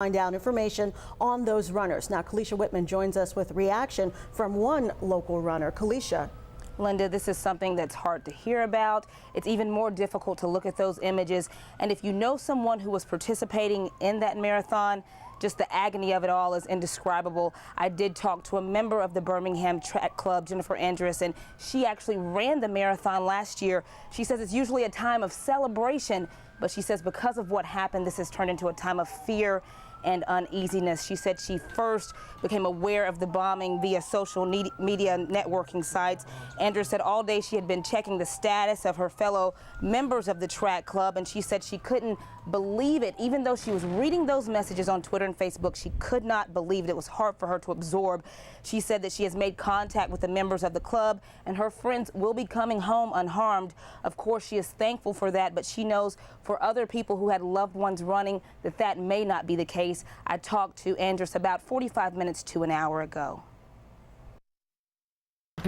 Find out information on those runners. Now, Kalisha Whitman joins us with reaction from one local runner. Kalisha. Linda, this is something that's hard to hear about. It's even more difficult to look at those images. And if you know someone who was participating in that marathon, just the agony of it all is indescribable. I did talk to a member of the Birmingham Track Club, Jennifer Andrus, and she actually ran the marathon last year. She says it's usually a time of celebration, but she says because of what happened, this has turned into a time of fear and uneasiness. She said she first became aware of the bombing via social media networking sites. Andrew said all day she had been checking the status of her fellow members of the track club, and she said she couldn't believe it. Even though she was reading those messages on Twitter and Facebook, she could not believe it. It was hard for her to absorb. She said that she has made contact with the members of the club, and her friends will be coming home unharmed. Of course, she is thankful for that, but she knows for other people who had loved ones running that may not be the case. I talked to Andrus about 45 minutes to an hour ago.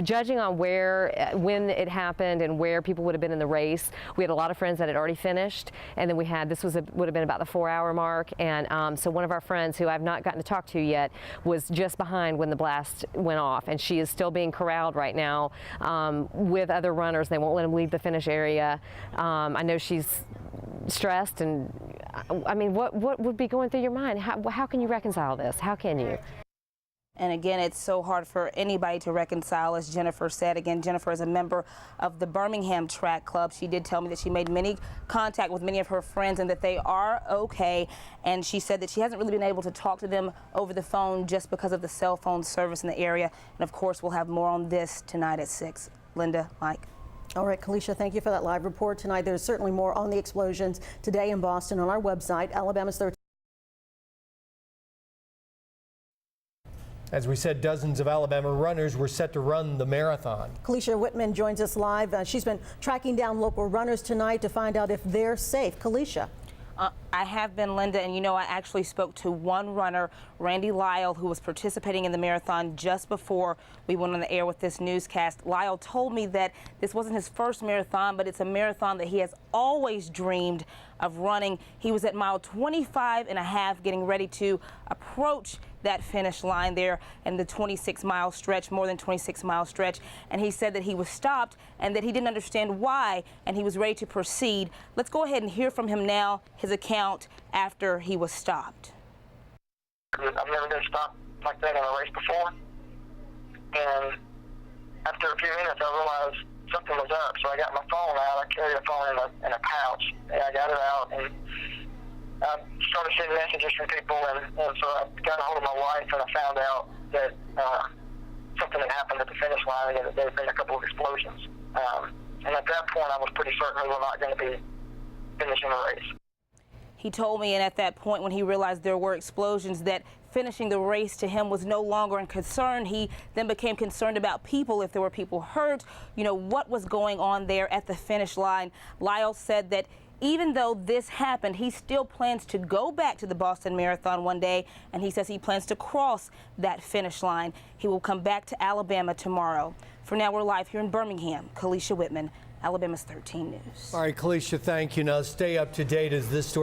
Judging on when it happened and where people would have been in the race, we had a lot of friends that had already finished, and then we had, would have been about the 4-hour mark, and so one of our friends who I've not gotten to talk to yet was just behind when the blast went off, and she is still being corralled right now with other runners. They won't let them leave the finish area. I know she's stressed, and I mean, what would be going through your mind? How can you reconcile this? How can you? And again, it's so hard for anybody to reconcile, as Jennifer said. Again, Jennifer is a member of the Birmingham Track Club. She did tell me that she made many contact with many of her friends and that they are okay. And she said that she hasn't really been able to talk to them over the phone just because of the cell phone service in the area. And of course, we'll have more on this tonight at 6. Linda, Mike. All right, Kalisha, thank you for that live report tonight. There's certainly more on the explosions today in Boston on our website, Alabama's 13. As we said, dozens of Alabama runners were set to run the marathon. Kalisha Whitman joins us live. She's been tracking down local runners tonight to find out if they're safe. Kalisha. I have been, Linda, and you know, I actually spoke to one runner, Randy Lyle, who was participating in the marathon just before we went on the air with this newscast. Lyle told me that this wasn't his first marathon, but it's a marathon that he has always dreamed of running. He was at mile 25.5 getting ready to approach that finish line there in the 26-mile stretch, more than 26-mile stretch, and he said that he was stopped and that he didn't understand why, and he was ready to proceed. Let's go ahead and hear from him now, his account after he was stopped. I've never been stopped like that in a race before, and after a few minutes I realized something was up, so I got my phone out. I carried a phone in a pouch, and I got it out, and I started sending messages from people, and so I got a hold of my wife, and I found out that something had happened at the finish line, and that there had been a couple of explosions. And at that point, I was pretty certain we were not going to be finishing the race. He told me, and at that point when he realized there were explosions, that finishing the race to him was no longer a concern. He then became concerned about people, if there were people hurt, you know, what was going on there at the finish line. Lyle said that even though this happened, he still plans to go back to the Boston Marathon one day, and he says he plans to cross that finish line. He will come back to Alabama tomorrow. For now, we're live here in Birmingham. Kalisha Whitman, Alabama's 13 News. All right, Kalisha, thank you. Now stay up to date as this story